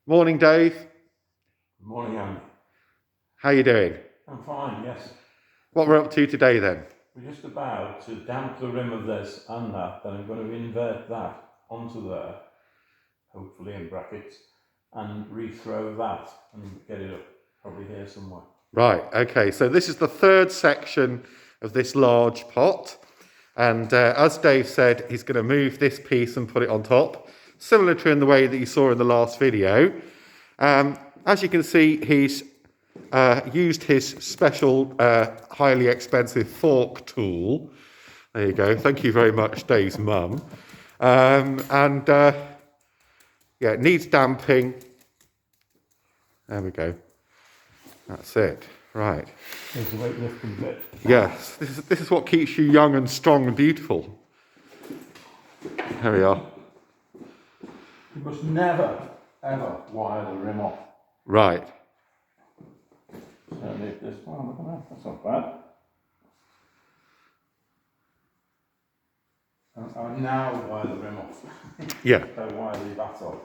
Morning, Dave. Morning, Andy. How you doing? I'm fine, yes. What we're up to today then? We're just about to damp the rim of this and that, then I'm going to invert that onto there, hopefully in brackets, and rethrow that and get it up, probably here somewhere. Right, okay, so this is the third section of this large pot. And as Dave said, he's going to move this piece and put it on top, similar to in the way that you saw in the last video. As you can see, he's used his special, highly expensive fork tool. There you go. Thank you very much, Dave's mum. Yeah, it needs damping. There we go. That's it. Right. There's the weightlifting bit. Yes, this is what keeps you young and strong and beautiful. There we are. You must never, ever wire the rim off. Right. So leave this one, look at that, that's not bad. I now wire the rim off. Yeah. Don't wire the bat off.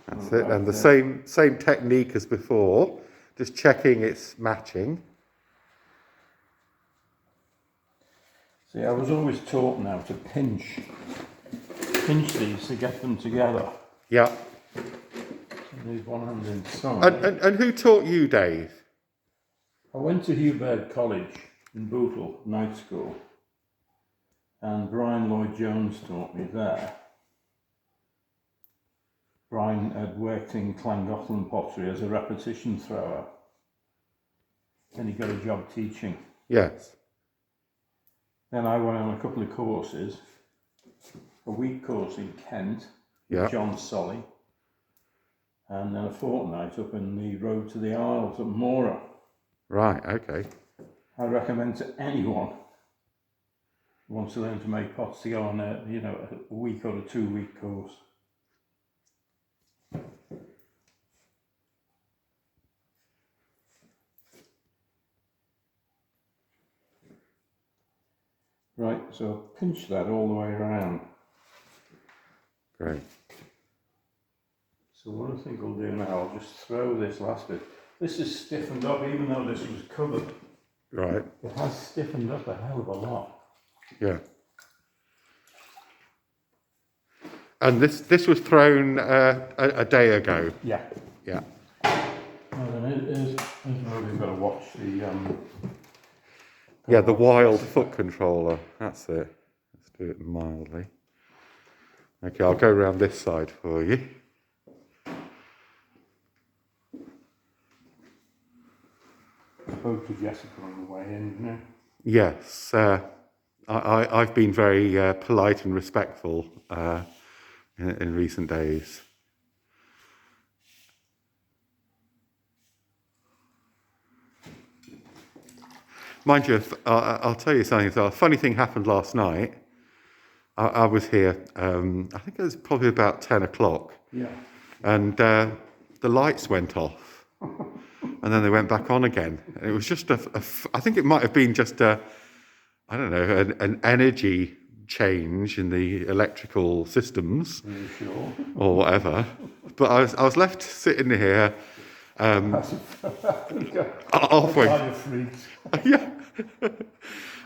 That's it. And the same technique as before, just checking it's matching. See, I was always taught now to pinch these to get them together. Yeah. So leave one hand inside. And who taught you, Dave? I went to Hugh Baird College in Bootle, night school, and Brian Lloyd Jones taught me there. Brian had worked in Llangollen pottery as a repetition thrower. Then he got a job teaching. Yes. Then I went on a couple of courses, a week course in Kent, Yeah. with John Solly, and then a fortnight up in the road to the Isles at Mora. Right, okay. I recommend to anyone who wants to learn to make pots to go on a week or a 2-week course. Right, so pinch that all the way around. Great. So what I think we'll do now, I'll just throw this last bit. This is stiffened up, even though this was covered. Right. It has stiffened up a hell of a lot. Yeah. And this was thrown a day ago. Yeah. Yeah. Well, then here's where we've got to watch the... Yeah, the wild foot controller. That's it. Let's do it mildly. Okay, I'll go around this side for you. Spoke to Jessica on the way in, didn't you? Yes, I've been very polite and respectful in recent days. Mind you, I'll tell you something. So a funny thing happened last night. I was here, I think it was probably about 10 o'clock. Yeah. And the lights went off. And then they went back on again. And it was just I think it might have been just I don't know, an energy change in the electrical systems. Are you sure? Or whatever. But I was left sitting here halfway. Yeah. And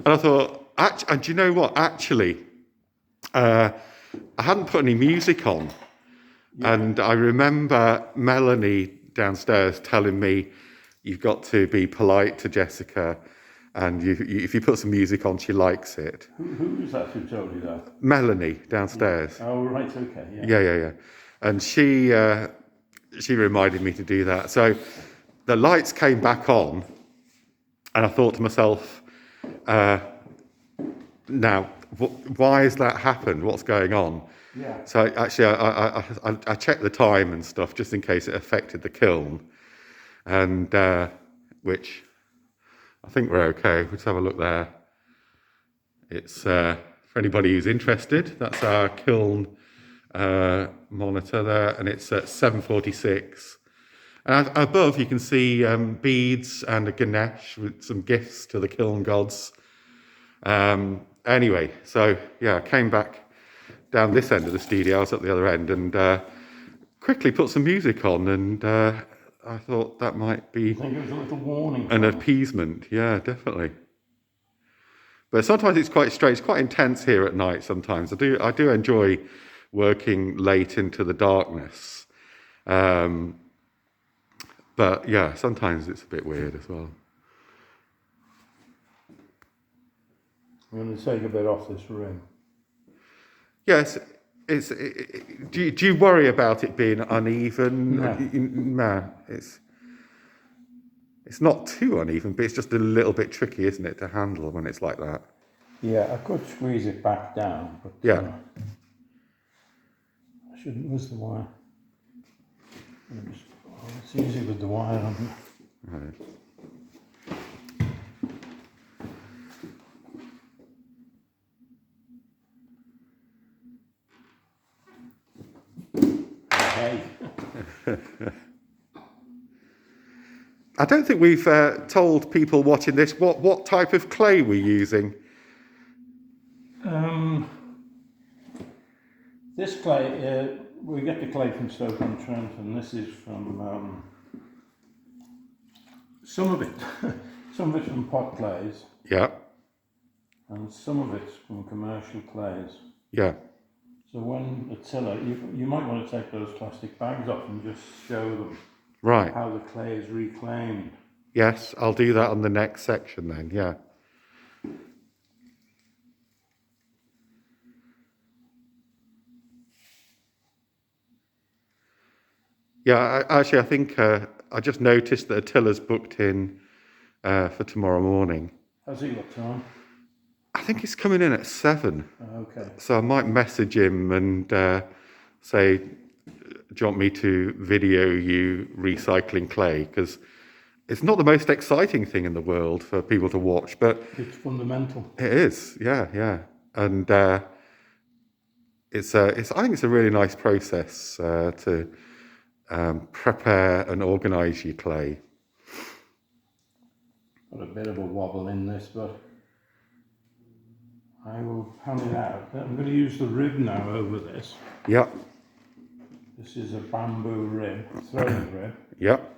I thought, and do you know what? Actually, I hadn't put any music on. Yeah. And I remember Melanie downstairs telling me, you've got to be polite to Jessica, and if you put some music on, she likes it. Who was that who told you that? Melanie downstairs. Oh, right, okay. Yeah. And she reminded me to do that. So the lights came back on, and I thought to myself, now, why has that happened? What's going on? Yeah. So actually, I checked the time and stuff just in case it affected the kiln, and which I think we're okay. We'll just have a look there. It's for anybody who's interested. That's our kiln monitor there, and it's at 7:46, And above you can see beads and a Ganesh with some gifts to the kiln gods. Anyway, so yeah, I came back down this end of the studio. I was at the other end and quickly put some music on, and I thought that might be I think it was a little warning. an appeasement. Yeah, definitely. But sometimes it's quite strange. It's quite intense here at night. Sometimes I do enjoy working late into the darkness. But yeah, sometimes it's a bit weird as well. I'm going to take a bit off this rim. Yes, do you worry about it being uneven? No. No, it's not too uneven, but it's just a little bit tricky, isn't it, to handle when it's like that? Yeah, I could squeeze it back down, but Yeah. I shouldn't lose the wire. It's easy with the wire on. Right. Hey. I don't think we've told people watching this what type of clay we're using. This clay, we get the clay from Stoke-on-Trent, and this is from some of it's from pot clays, Yeah, and some of it's from commercial clays. yeah, So when a tiller, you might want to take those plastic bags off and just show them right. how the clay is reclaimed. Yes, I'll do that on the next section then. Yeah. Yeah, I think I just noticed that Attila's booked in for tomorrow morning. How's he got time? I think he's coming in at 7. Okay. So I might message him and say, do you want me to video you recycling clay? Because it's not the most exciting thing in the world for people to watch, but It's fundamental. it is. Yeah, yeah. And I think it's a really nice process to prepare and organise your clay. Got a bit of a wobble in this, but I will hand it out. I'm going to use the rib now over this. Yep, This is a bamboo rib, throwing rib. yep.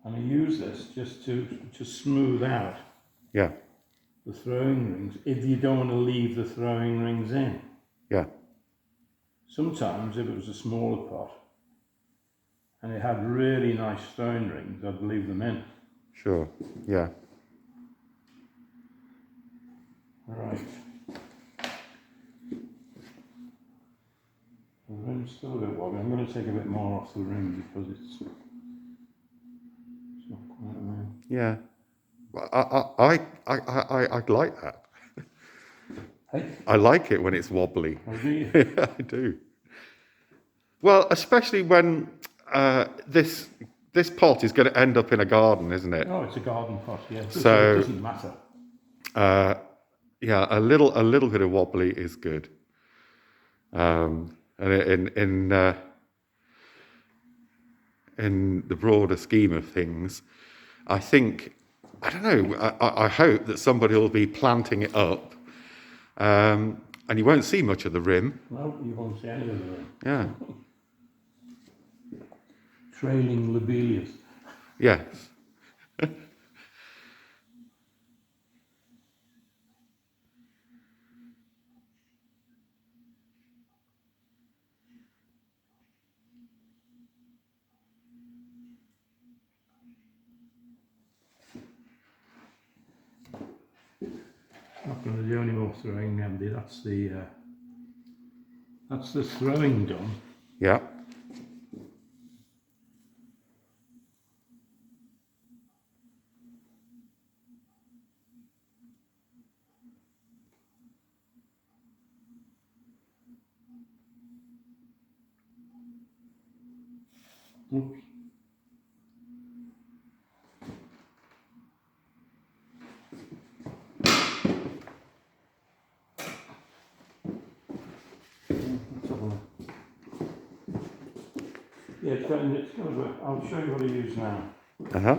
And I use this just to smooth out Yeah, the throwing rings if you don't want to leave the throwing rings in. yeah, Sometimes if it was a smaller pot and it had really nice throwing rings, I'd leave them in. sure. Yeah. Right. The rim's still a bit wobbly. I'm going to take a bit more off the rim because it's not quite right. Yeah. I like that. Hey, I like it when it's wobbly. how do you? Yeah, I do. Well, especially when this pot is going to end up in a garden, isn't it? Oh, it's a garden pot, yeah. So- it doesn't matter. Yeah, a little bit of wobbly is good. And in the broader scheme of things, I think, I don't know, I hope that somebody will be planting it up, and you won't see much of the rim. No, you won't see any of the rim. Yeah. Trailing lobelias. Yes. Not going to do any more throwing, Andy. That's the throwing done. Yeah. Oops. Let's have a look. Yeah, it's going to. I'll show you what I use now. Uh-huh.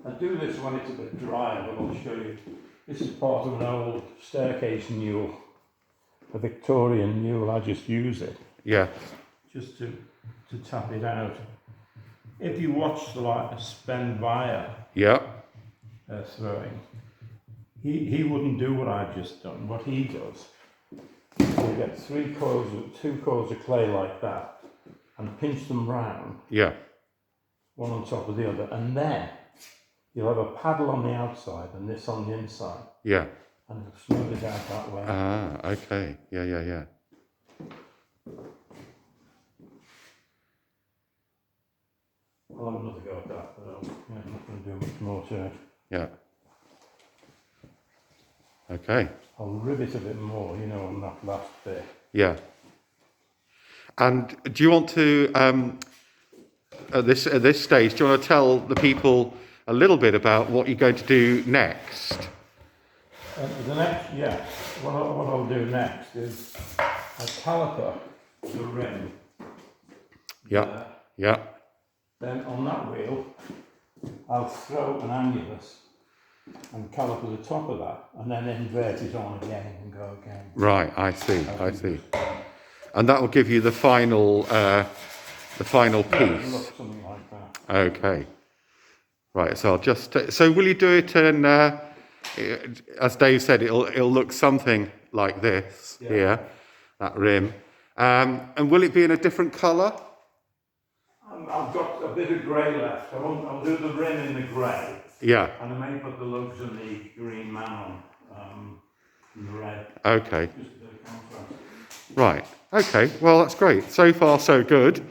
I do this when it's a bit drier, but I'll show you. This is part of an old staircase mule, a Victorian mule. I just use it Yeah. just to tap it out. If you watch the Sven Wire Yeah. throwing, he wouldn't do what I've just done. What he does, you get two coils of clay like that, and pinch them round, Yeah. one on top of the other, and then you'll have a paddle on the outside and this on the inside, Yeah. and it'll smooth it out that way. Ah, okay. Yeah, yeah, yeah. I'll have another go at that, but I'm not going to do much more to it. Yeah. Okay. I'll rivet a bit more, on that last bit. Yeah. And do you want to, at this stage, do you want to tell the people a little bit about what you're going to do next? What I'll do next is a caliper the rim. Yeah. There. Yeah. Then on that wheel, I'll throw an annulus and caliper the top of that, and then invert it on again and go again. Right. I see. I see. And that will give you the final piece. Look, something like that. Okay. Right. So I'll just. So will you do it? And as Dave said, it'll look something like this here, that rim. And will it be in a different colour? I've got a bit of grey left. I'll do the rim in the grey. Yeah. And I may put the lugs and the green man on in the red. Okay. Just a bit of contrast. Right. Okay. Well, that's great. So far, so good.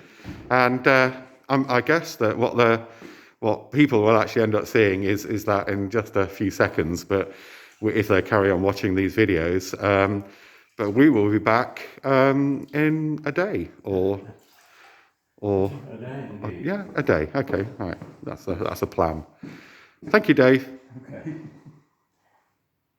And I guess that what people will actually end up seeing is that in just a few seconds. But if they carry on watching these videos, but we will be back in a day or A day, indeed. yeah, a day. Okay. Right. That's a plan. Thank you, Dave. Okay.